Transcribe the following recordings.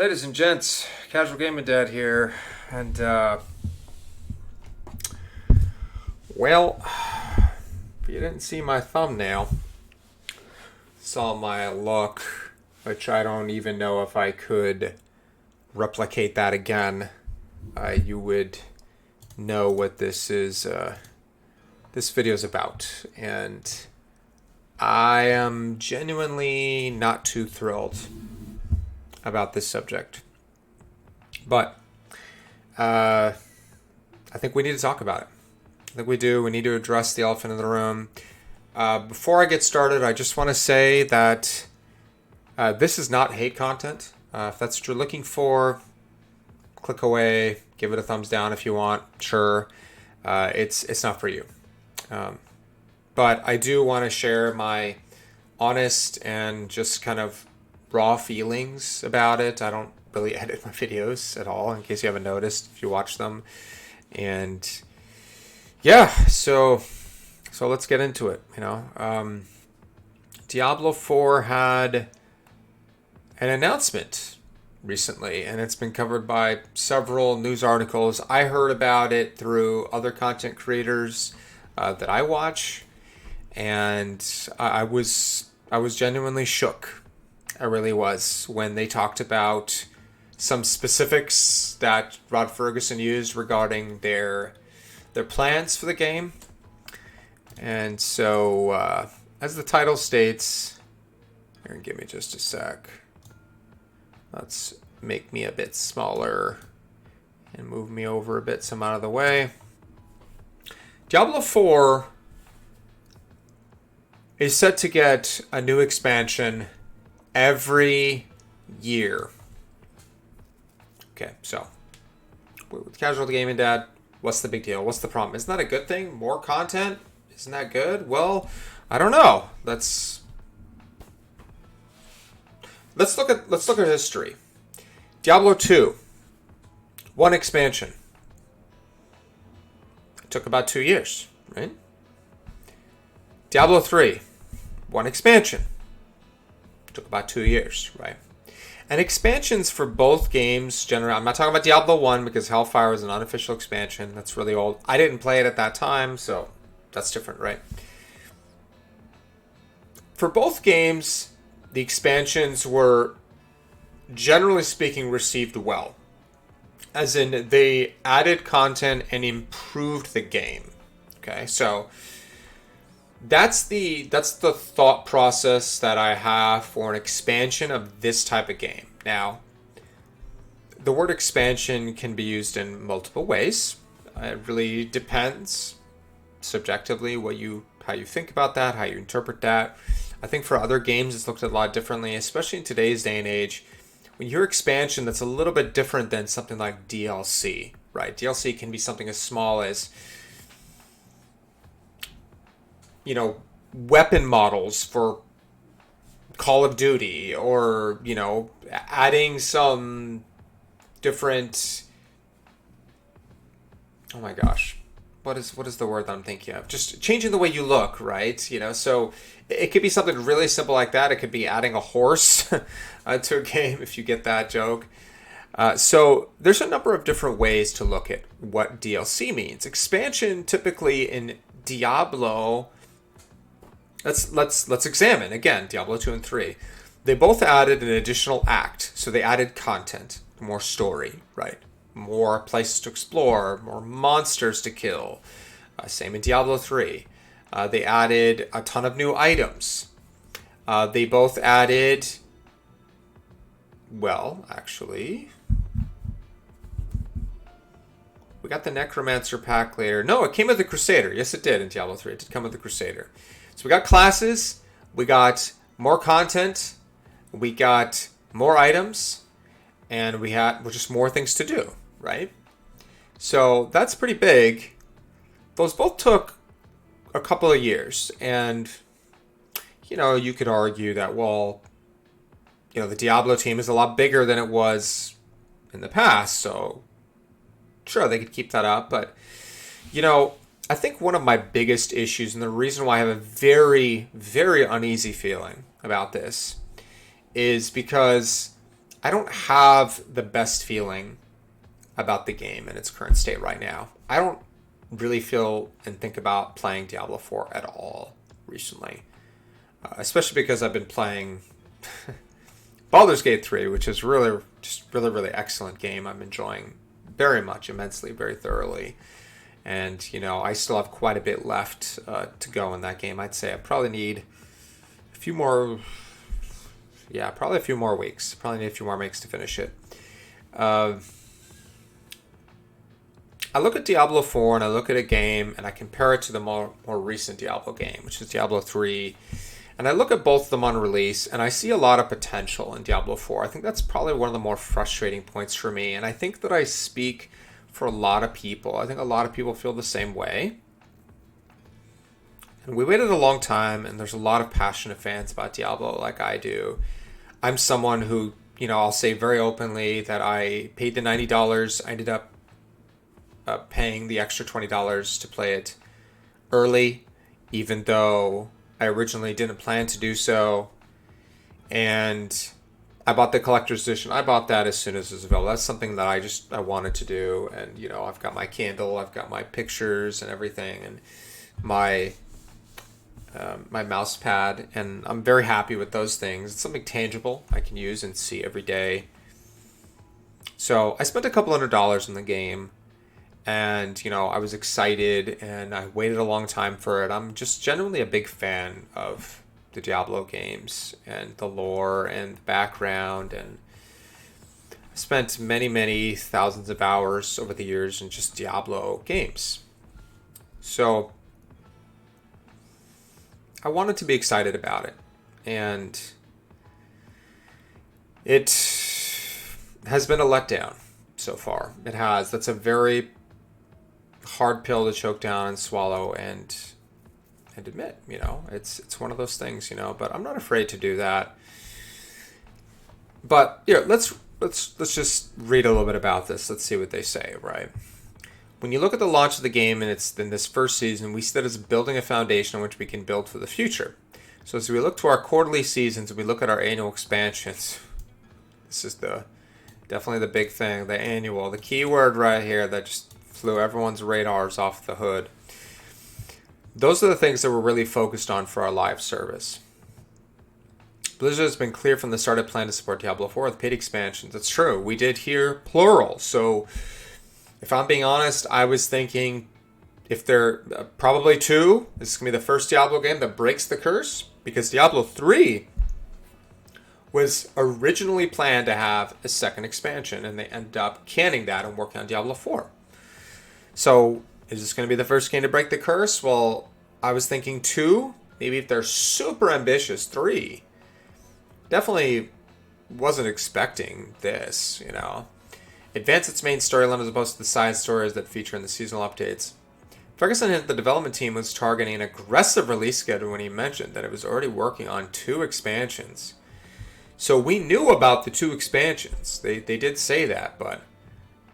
Ladies and gents, Casual Gaming Dad here, and well, if you didn't see my thumbnail, saw my look, which I don't even know if I could replicate that again, you would know what this is. This video is about, and I am genuinely not too thrilled about this subject, but I think we need to talk about it. I think we do. We need to address the elephant in the room. Before I get started, I just want to say that this is not hate content. If that's what you're looking for, click away, give it a thumbs down if you want. Sure, it's not for you. But I do want to share my honest and just kind of raw feelings about it. I don't really edit my videos at all, in case you haven't noticed if you watch them. And yeah, so let's get into it. Diablo 4 had an announcement recently, and it's been covered by several news articles. I heard about it through other content creators that I watch, and I was genuinely shook. I really was, when they talked about some specifics that Rod Ferguson used regarding their plans for the game. And so, as the title states, here, give me just a sec. Let's make me a bit smaller and move me over a bit so I'm out of the way. Diablo 4 is set to get a new expansion every year. Okay, so with Casual Gaming Dad, what's the big deal? What's the problem? Isn't that a good thing? More content? Isn't that good? Well, I don't know. Let's look at history. Diablo 2, one expansion. It took about 2 years, right? Diablo 3, one expansion. Took about 2 years, right? And expansions for both games, generally, I'm not talking about Diablo 1 because Hellfire was an unofficial expansion. That's really old. I didn't play it at that time, so that's different, right? For both games, the expansions were, generally speaking, received well. As in, they added content and improved the game. Okay, so that's the thought process that I have for an expansion of this type of game. Now, the word expansion can be used in multiple ways. It really depends subjectively how you think about that, how you interpret that. I think for other games it's looked at a lot differently, especially in today's day and age. When you hear expansion, that's a little bit different than something like DLC, right? DLC can be something as small as weapon models for Call of Duty, or, adding some different, oh my gosh, what is the word that I'm thinking of? Just changing the way you look, right? So it could be something really simple like that. It could be adding a horse to a game, if you get that joke. So there's a number of different ways to look at what DLC means. Expansion, typically in Diablo, Let's examine again Diablo 2 and 3. They both added an additional act, so they added content, more story, right? More places to explore, more monsters to kill. Same in Diablo 3. They added a ton of new items. They both added, well, actually, we got the Necromancer pack later. No, it came with the Crusader. Yes, it did in Diablo 3. It did come with the Crusader. So we got classes, we got more content, we got more items, and we had just more things to do, right? So that's pretty big. Those both took a couple of years, and you could argue that, well, the Diablo team is a lot bigger than it was in the past, so sure, they could keep that up, but I think one of my biggest issues, and the reason why I have a very, very uneasy feeling about this, is because I don't have the best feeling about the game in its current state right now. I don't really feel and think about playing Diablo 4 at all recently, especially because I've been playing Baldur's Gate 3, which is really excellent game. I'm enjoying very much, immensely, very thoroughly. And, I still have quite a bit left to go in that game. I'd say I probably need a few more, probably a few more weeks. Probably need a few more weeks to finish it. I look at Diablo 4 and I look at a game and I compare it to the more recent Diablo game, which is Diablo 3. And I look at both of them on release and I see a lot of potential in Diablo 4. I think that's probably one of the more frustrating points for me. And I think that I speak for a lot of people. I think a lot of people feel the same way. And we waited a long time and there's a lot of passionate fans about Diablo like I do. I'm someone who, I'll say very openly that I paid the $90. I ended up paying the extra $20 to play it early, even though I originally didn't plan to do so. And I bought the collector's edition. I bought that as soon as it was available. That's something that I wanted to do. And, I've got my candle, I've got my pictures and everything, and my mouse pad, and I'm very happy with those things. It's something tangible I can use and see every day. So I spent a couple $100 in the game. And, I was excited and I waited a long time for it. I'm just generally a big fan of the Diablo games and the lore and the background. And I spent many thousands of hours over the years in just Diablo games. So I wanted to be excited about it. And it has been a letdown so far. It has. That's a very hard pill to choke down and swallow and admit, it's one of those things, but I'm not afraid to do that. But let's just read a little bit about this. Let's see what they say, right? When you look at the launch of the game and it's in this first season, we see that it's building a foundation on which we can build for the future. So as we look to our quarterly seasons and we look at our annual expansions, this is definitely the big thing, the annual, the key word right here that just flew everyone's radars off the hood. Those are the things that we're really focused on for our live service. Blizzard has been clear from the start it planned to support Diablo 4 with paid expansions. It's true. We did hear plural. So if I'm being honest, I was thinking if they're probably 2, this is going to be the first Diablo game that breaks the curse, because Diablo 3 was originally planned to have a second expansion and they ended up canning that and working on Diablo 4. So, is this going to be the first game to break the curse? Well, I was thinking 2. Maybe if they're super ambitious, 3. Definitely wasn't expecting this, Advance its main storyline as opposed to the side stories that feature in the seasonal updates. Ferguson hinted the development team was targeting an aggressive release schedule when he mentioned that it was already working on 2 expansions. So we knew about the 2 expansions. They did say that, but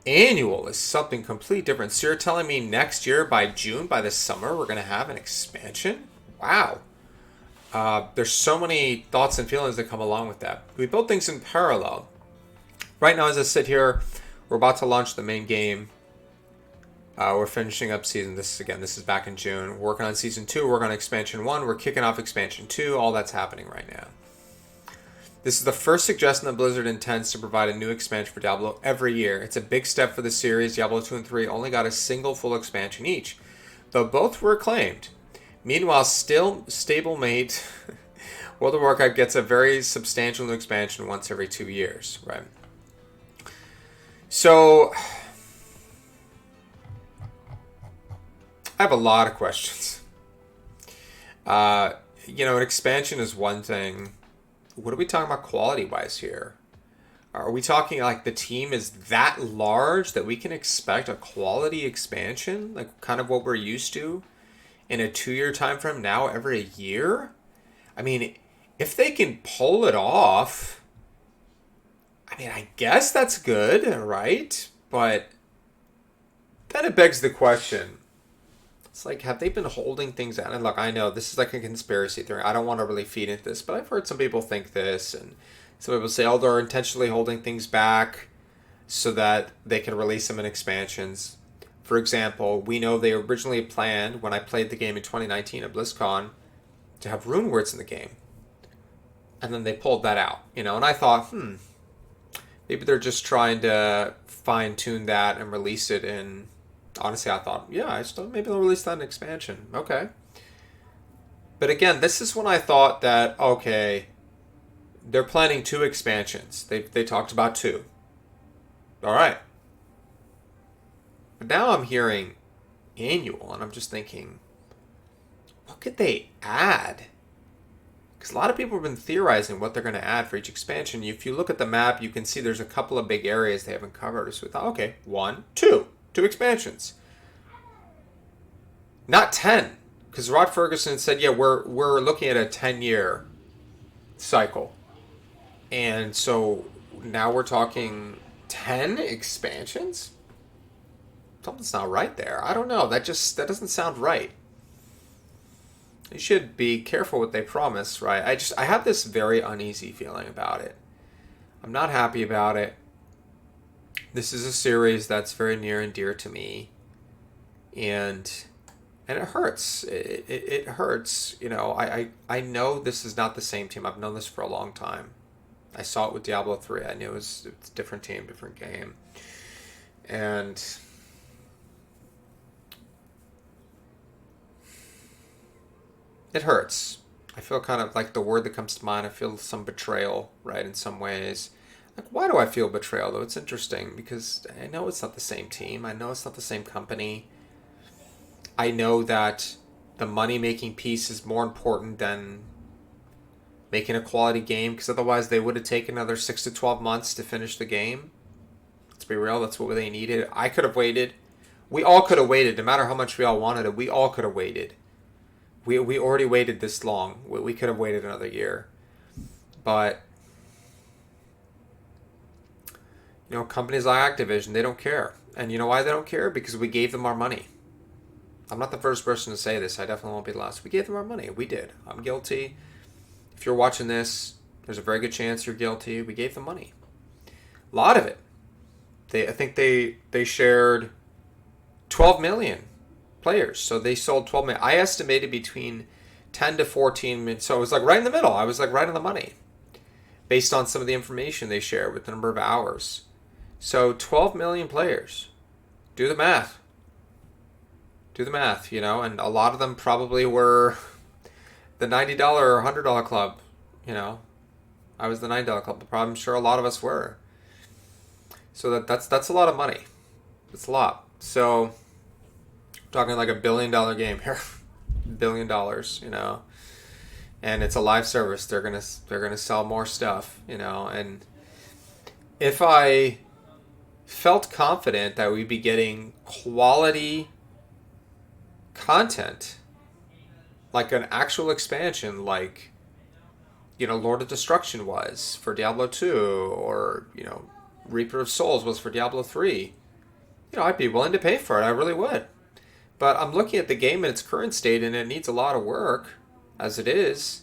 annual is something completely different. So you're telling me next year by June, by the summer, we're going to have an expansion? Wow. There's so many thoughts and feelings that come along with that. We build things in parallel. Right now, as I sit here, we're about to launch the main game. We're finishing up season. This is back in June. We're working on season 2. We're working on expansion 1. We're kicking off expansion 2. All that's happening right now. This is the first suggestion that Blizzard intends to provide a new expansion for Diablo every year. It's a big step for the series. Diablo 2 and 3 only got a single full expansion each, though both were acclaimed. Meanwhile, still stablemate, World of Warcraft gets a very substantial new expansion once every 2 years, right? So, I have a lot of questions. An expansion is one thing. What are we talking about quality-wise here? Are we talking like the team is that large that we can expect a quality expansion? Like kind of what we're used to in a 2-year time frame now every year? I mean, if they can pull it off, I guess that's good, right? But then it begs the question. It's like, have they been holding things out? And look, I know this is like a conspiracy theory. I don't want to really feed into this, but I've heard some people think this and Some people say, oh, they're intentionally holding things back so that they can release them in expansions. For example, we know they originally planned, when I played the game in 2019 at BlizzCon, to have rune words in the game. And then they pulled that out, and I thought, maybe they're just trying to fine-tune that and release it in... Honestly, I thought, maybe they'll release that in expansion. Okay. But again, this is when I thought that, okay, they're planning 2 expansions. They talked about 2. All right. But now I'm hearing annual, and I'm just thinking, what could they add? Because a lot of people have been theorizing what they're going to add for each expansion. If you look at the map, you can see there's a couple of big areas they haven't covered. So we thought, okay, 1, 2 expansions. Not 10. Because Rod Ferguson said, yeah, we're looking at a 10-year cycle. And so now we're talking 10 expansions? Something's not right there. I don't know. That doesn't sound right. You should be careful what they promise, right? I have this very uneasy feeling about it. I'm not happy about it. This is a series that's very near and dear to me. And it hurts. It hurts. I know this is not the same team. I've known this for a long time. I saw it with Diablo 3. I knew it was a different team, different game. And it hurts. I feel kind of like the word that comes to mind, I feel some betrayal, right, in some ways. Like, why do I feel betrayal, though? It's interesting because I know it's not the same team. I know it's not the same company. I know that the money-making piece is more important than making a quality game, because otherwise they would have taken another 6 to 12 months to finish the game. Let's be real, that's what they needed. I could have waited. We all could have waited, no matter how much we all wanted it. We all could have waited. We already waited this long. We could have waited another year. But, companies like Activision, they don't care. And you know why they don't care? Because we gave them our money. I'm not the first person to say this. I definitely won't be the last. We gave them our money. We did. I'm guilty. If you're watching this, there's a very good chance you're guilty. We gave them money. A lot of it. I think they shared 12 million players. So they sold 12 million. I estimated between 10 to 14 million. So it was like right in the middle. I was like right on the money based on some of the information they share with the number of hours. So 12 million players. Do the math. And a lot of them probably were the $90 or $100 club. I was the $9 club. I'm sure a lot of us were. So that's a lot of money. It's a lot. So talking like $1 billion game here. $1 billion, and it's a live service. They're gonna sell more stuff, and if I felt confident that we'd be getting quality content, like an actual expansion, like Lord of Destruction was for Diablo 2, or Reaper of Souls was for Diablo 3, I'd be willing to pay for it. I really would. But I'm looking at the game in its current state, and it needs a lot of work as it is.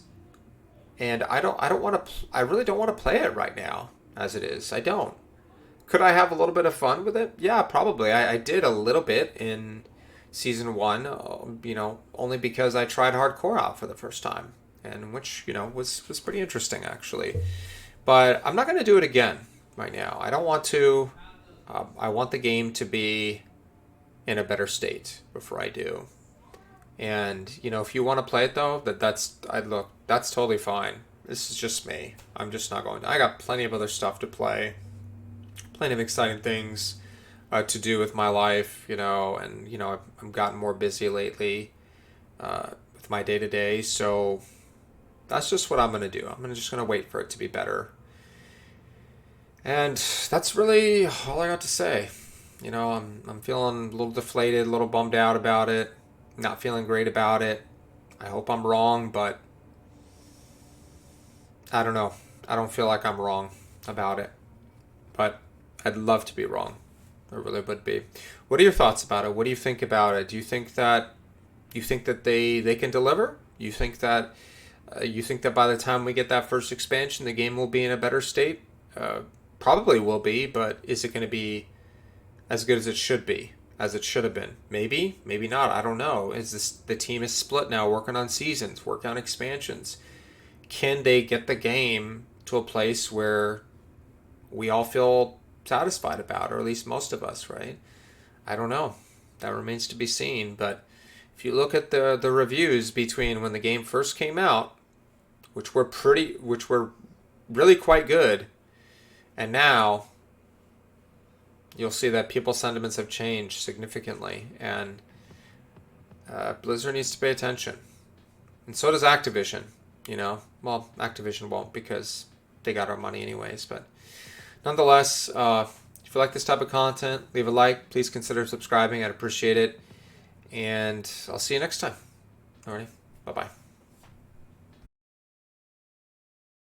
And I really don't want to play it right now as it is. I don't. Could I have a little bit of fun with it? Yeah, probably. I did a little bit in Season 1, only because I tried hardcore out for the first time. And which, was pretty interesting, actually. But I'm not going to do it again right now. I don't want to. I want the game to be in a better state before I do. And, if you want to play it, though, that's totally fine. This is just me. I'm just not going to. I got plenty of other stuff to play. Plenty of exciting things to do with my life, and, I've gotten more busy lately with my day-to-day. So that's just what I'm going to do. I'm just going to wait for it to be better. And that's really all I got to say. I'm feeling a little deflated, a little bummed out about it. Not feeling great about it. I hope I'm wrong, but I don't know. I don't feel like I'm wrong about it. But I'd love to be wrong. I really would be. What are your thoughts about it? What do you think about it? Do you think that they can deliver? You think that You think that by the time we get that first expansion, the game will be in a better state? Probably will be, but is it going to be as good as it should be, as it should have been? Maybe, maybe not. I don't know. Is this the team is split now, working on seasons, working on expansions? Can they get the game to a place where we all feel satisfied about, or at least most of us, right? I don't know. That remains to be seen. But if you look at the reviews between when the game first came out, which were really quite good, and now you'll see that people's sentiments have changed significantly, and Blizzard needs to pay attention, and so does Activision. Well, Activision won't because they got our money anyways, but nonetheless, if you like this type of content, leave a like. Please consider subscribing. I'd appreciate it. And I'll see you next time. Alrighty. Bye-bye.